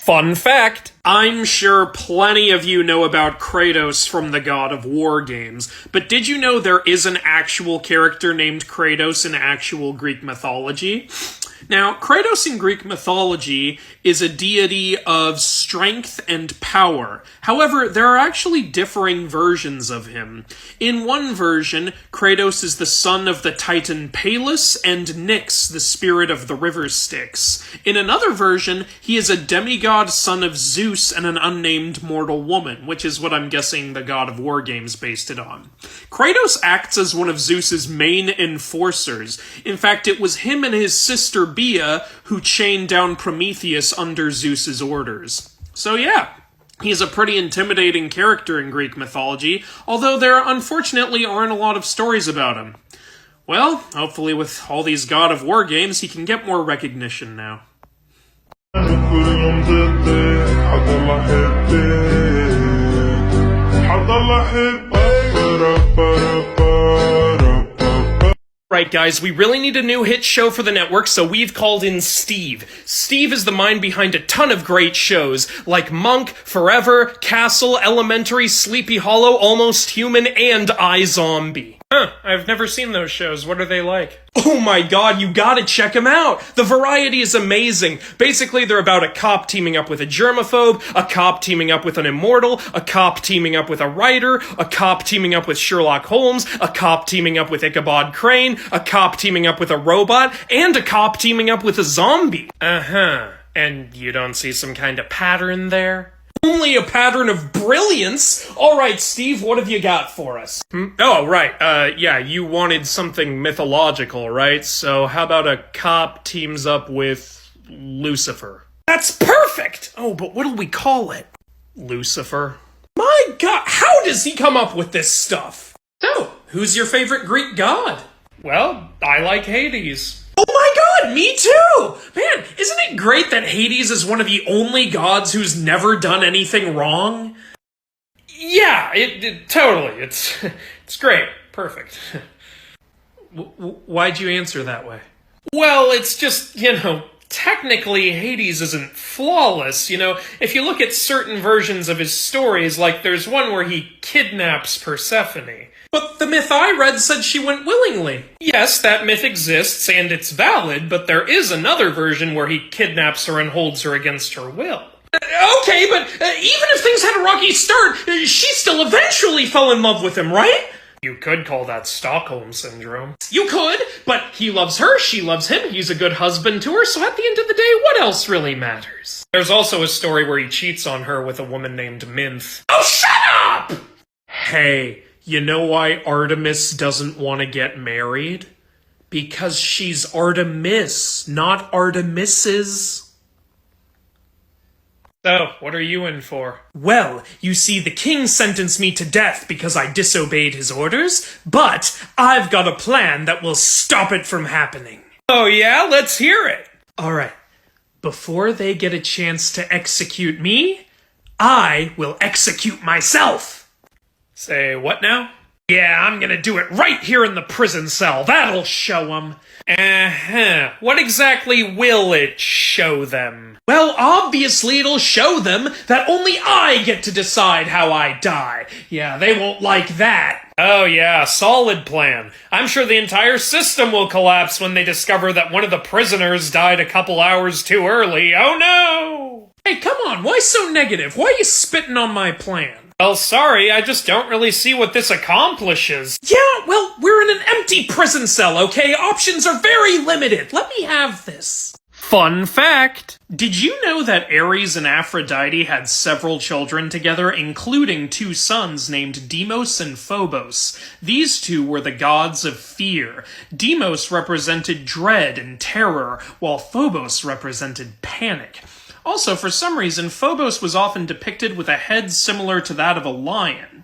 Fun fact, I'm sure plenty of you know about Kratos from the God of War games, but did you know there is an actual character named Kratos in actual Greek mythology? Now, Kratos in Greek mythology is a deity of strength and power. However, there are actually differing versions of him. In one version, Kratos is the son of the Titan Pallas and Nyx, the spirit of the river Styx. In another version, he is a demigod son of Zeus and an unnamed mortal woman, which is what I'm guessing the God of War games based it on. Kratos acts as one of Zeus's main enforcers. In fact, it was him and his sister Bia who chained down Prometheus under Zeus's orders. So yeah, he's a pretty intimidating character in Greek mythology, although there unfortunately aren't a lot of stories about him. Well, hopefully with all these God of War games, he can get more recognition now. Right, guys, we really need a new hit show for the network, so we've called in Steve. Steve is the mind behind a ton of great shows, like Monk, Forever, Castle, Elementary, Sleepy Hollow, Almost Human, and iZombie. I've never seen those shows. What are they like? Oh my god, you gotta check them out! The variety is amazing. Basically, they're about a cop teaming up with a germaphobe, a cop teaming up with an immortal, a cop teaming up with a writer, a cop teaming up with Sherlock Holmes, a cop teaming up with Ichabod Crane, a cop teaming up with a robot, and a cop teaming up with a zombie. And you don't see some kind of pattern there? Only a pattern of brilliance? Alright, Steve, what have you got for us? Oh, right, yeah, you wanted something mythological, right? So how about a cop teams up with Lucifer? That's perfect! Oh, but what'll we call it? Lucifer? My god, how does he come up with this stuff? So, who's your favorite Greek god? Well, I like Hades. Oh my god, me too! Man, isn't it great that Hades is one of the only gods who's never done anything wrong? Yeah, it totally. It's great. Perfect. Why'd you answer that way? Well, it's just, technically Hades isn't flawless, If you look at certain versions of his stories, like there's one where he kidnaps Persephone. But the myth I read said she went willingly. Yes, that myth exists, and it's valid, but there is another version where he kidnaps her and holds her against her will. Okay, but even if things had a rocky start, she still eventually fell in love with him, right? You could call that Stockholm Syndrome. You could, but he loves her, she loves him, he's a good husband to her, so at the end of the day, what else really matters? There's also a story where he cheats on her with a woman named Minth. Oh, shut up! Hey, you know why Artemis doesn't want to get married? Because she's Artemis, not Artemises. So, what are you in for? Well, you see, the king sentenced me to death because I disobeyed his orders, but I've got a plan that will stop it from happening. Oh yeah? Let's hear it! Alright, before they get a chance to execute me, I will execute myself! Say what now? Yeah, I'm gonna do it right here in the prison cell. That'll show them. What exactly will it show them? Well, obviously it'll show them that only I get to decide how I die. Yeah, they won't like that. Oh yeah, solid plan. I'm sure the entire system will collapse when they discover that one of the prisoners died a couple hours too early. Oh no! Hey, come on, why so negative? Why are you spitting on my plan? Well, sorry, I just don't really see what this accomplishes. Yeah, well, we're in an empty prison cell, okay? Options are very limited. Let me have this. Fun fact! Did you know that Ares and Aphrodite had several children together, including two sons named Deimos and Phobos? These two were the gods of fear. Deimos represented dread and terror, while Phobos represented panic. Also, for some reason, Phobos was often depicted with a head similar to that of a lion.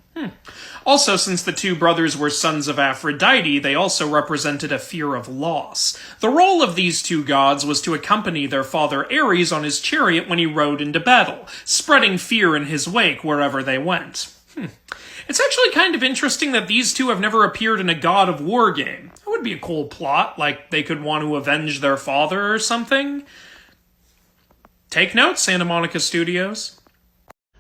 Also, since the two brothers were sons of Aphrodite, they also represented a fear of loss. The role of these two gods was to accompany their father Ares on his chariot when he rode into battle, spreading fear in his wake wherever they went. It's actually kind of interesting that these two have never appeared in a God of War game. That would be a cool plot, like they could want to avenge their father or something. Take note, Santa Monica Studios.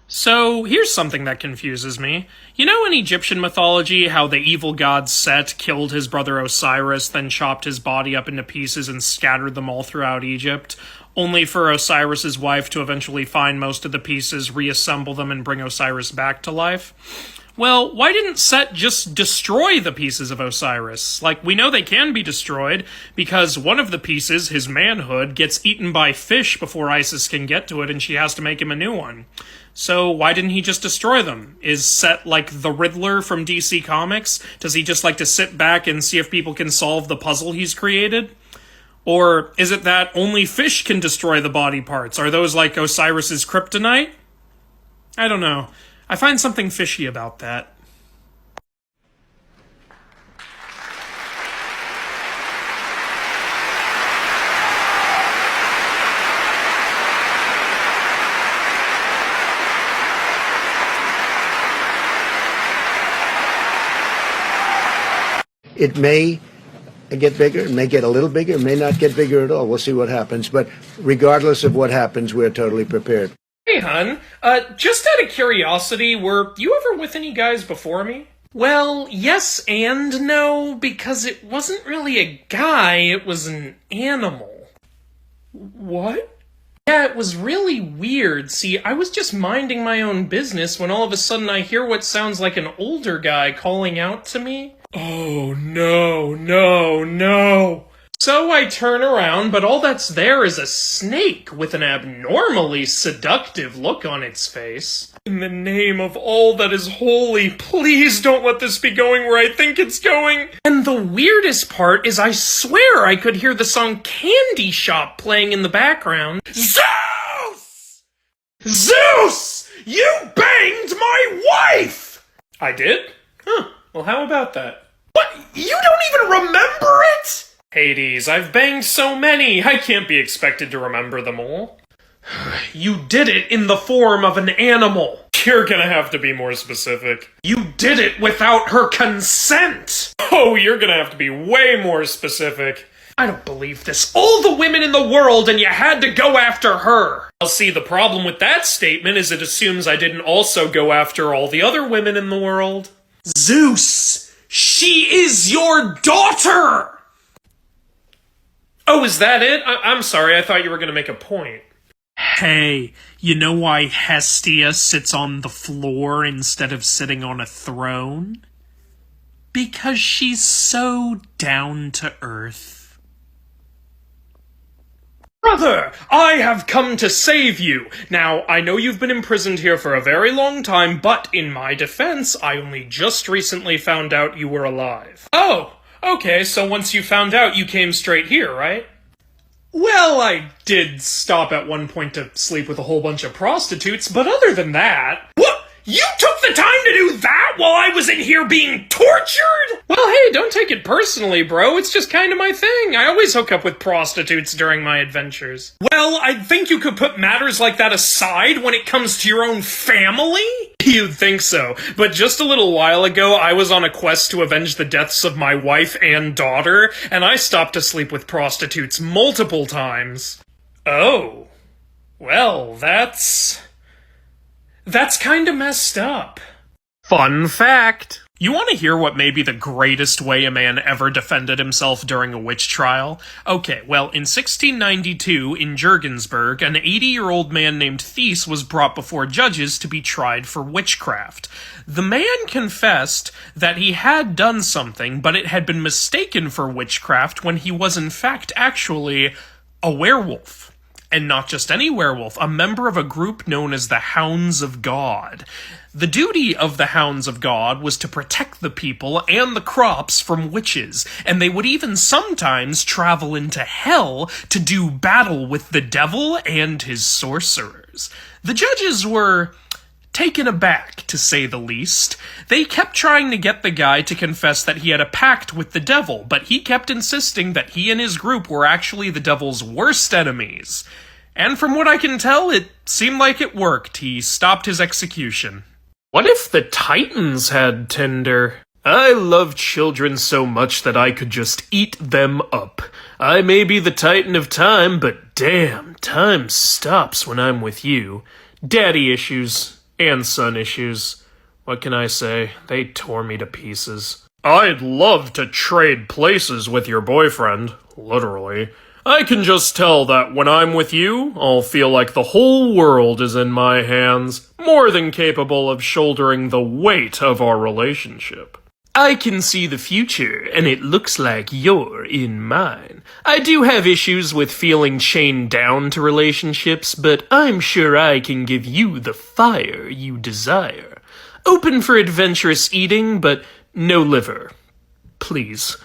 So, here's something that confuses me. You know in Egyptian mythology how the evil god Set killed his brother Osiris, then chopped his body up into pieces and scattered them all throughout Egypt, only for Osiris's wife to eventually find most of the pieces, reassemble them, and bring Osiris back to life? Well, why didn't Set just destroy the pieces of Osiris? Like, we know they can be destroyed, because one of the pieces, his manhood, gets eaten by fish before Isis can get to it, and she has to make him a new one. So why didn't he just destroy them? Is Set like the Riddler from DC Comics? Does he just like to sit back and see if people can solve the puzzle he's created? Or is it that only fish can destroy the body parts? Are those like Osiris's kryptonite? I don't know. I find something fishy about that. It may get bigger, it may get a little bigger, it may not get bigger at all. We'll see what happens. But regardless of what happens, we're totally prepared. Hey, hun. Just out of curiosity, were you ever with any guys before me? Well, yes and no, because it wasn't really a guy, it was an animal. What? Yeah, it was really weird. See, I was just minding my own business when all of a sudden I hear what sounds like an older guy calling out to me. Oh, no, no, no. So I turn around, but all that's there is a snake with an abnormally seductive look on its face. In the name of all that is holy, please don't let this be going where I think it's going. And the weirdest part is I swear I could hear the song Candy Shop playing in the background. Zeus! Zeus! You banged my wife! I did? Huh. Well, how about that? What? You don't even remember it? Hades, I've banged so many, I can't be expected to remember them all. You did it in the form of an animal. You're gonna have to be more specific. You did it without her consent. Oh, you're gonna have to be way more specific. I don't believe this. All the women in the world and you had to go after her. I'll see, the problem with that statement is it assumes I didn't also go after all the other women in the world. Zeus! She is your daughter! Oh, is that it? I'm sorry, I thought you were going to make a point. Hey, you know why Hestia sits on the floor instead of sitting on a throne? Because she's so down to earth. Brother, I have come to save you. Now, I know you've been imprisoned here for a very long time, but in my defense, I only just recently found out you were alive. Oh! Okay, so once you found out, you came straight here, right? Well, I did stop at one point to sleep with a whole bunch of prostitutes, but other than that... What? You took the time to do that while I was in here being tortured? Well, hey, don't take it personally, bro. It's just kind of my thing. I always hook up with prostitutes during my adventures. Well, I think you could put matters like that aside when it comes to your own family? You'd think so, but just a little while ago, I was on a quest to avenge the deaths of my wife and daughter, and I stopped to sleep with prostitutes multiple times. Oh. Well, that's kinda messed up. Fun fact. You want to hear what may be the greatest way a man ever defended himself during a witch trial? Okay, well, in 1692, in Jurgensburg, an 80-year-old man named Theis was brought before judges to be tried for witchcraft. The man confessed that he had done something, but it had been mistaken for witchcraft when he was in fact actually a werewolf. And not just any werewolf, a member of a group known as the Hounds of God. The duty of the Hounds of God was to protect the people and the crops from witches, and they would even sometimes travel into hell to do battle with the devil and his sorcerers. The judges were taken aback, to say the least. They kept trying to get the guy to confess that he had a pact with the devil, but he kept insisting that he and his group were actually the devil's worst enemies. And from what I can tell, it seemed like it worked. He stopped his execution. What if the Titans had Tinder? I love children so much that I could just eat them up. I may be the Titan of time, but damn, time stops when I'm with you. Daddy issues and son issues. What can I say? They tore me to pieces. I'd love to trade places with your boyfriend, literally. I can just tell that when I'm with you, I'll feel like the whole world is in my hands, more than capable of shouldering the weight of our relationship. I can see the future, and it looks like you're in mine. I do have issues with feeling chained down to relationships, but I'm sure I can give you the fire you desire. Open for adventurous eating, but no liver. Please.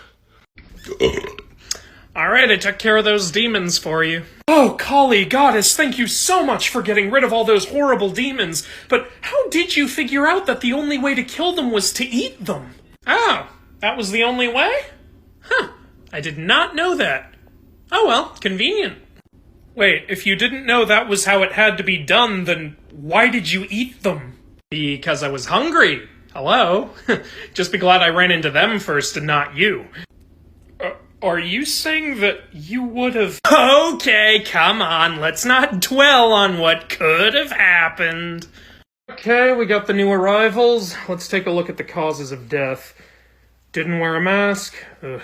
Alright, I took care of those demons for you. Oh, Kali, goddess, thank you so much for getting rid of all those horrible demons. But how did you figure out that the only way to kill them was to eat them? Oh, that was the only way? Huh, I did not know that. Oh well, convenient. Wait, if you didn't know that was how it had to be done, then why did you eat them? Because I was hungry. Hello? Just be glad I ran into them first and not you. Are you saying that you would have... Okay, come on, let's not dwell on what could have happened. Okay, we got the new arrivals. Let's take a look at the causes of death. Didn't wear a mask. Ugh.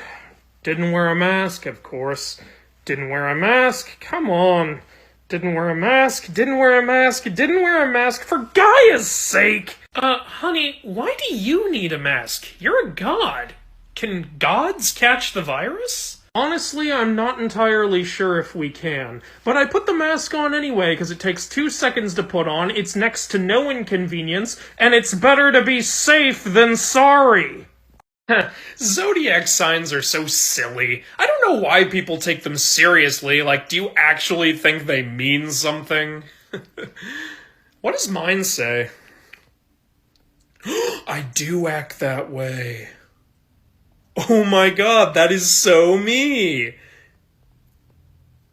Didn't wear a mask, of course. Didn't wear a mask. Come on. Didn't wear a mask. Didn't wear a mask. Didn't wear a mask. For Gaia's sake! Honey, why do you need a mask? You're a god. Can gods catch the virus? Honestly, I'm not entirely sure if we can, but I put the mask on anyway because it takes 2 seconds to put on, it's next to no inconvenience, and it's better to be safe than sorry. Zodiac signs are so silly. I don't know why people take them seriously. Like, do you actually think they mean something? What does mine say? I do act that way. Oh my god, that is so me!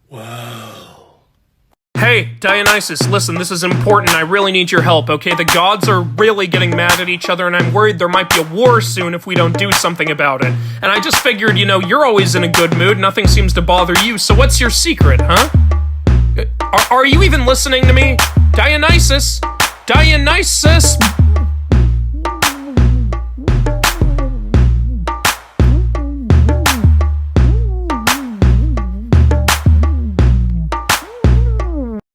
Whoa. Hey, Dionysus, listen, this is important. I really need your help, okay? The gods are really getting mad at each other, and I'm worried there might be a war soon if we don't do something about it. And I just figured, you know, you're always in a good mood, nothing seems to bother you, so what's your secret, huh? Are you even listening to me? Dionysus? Dionysus?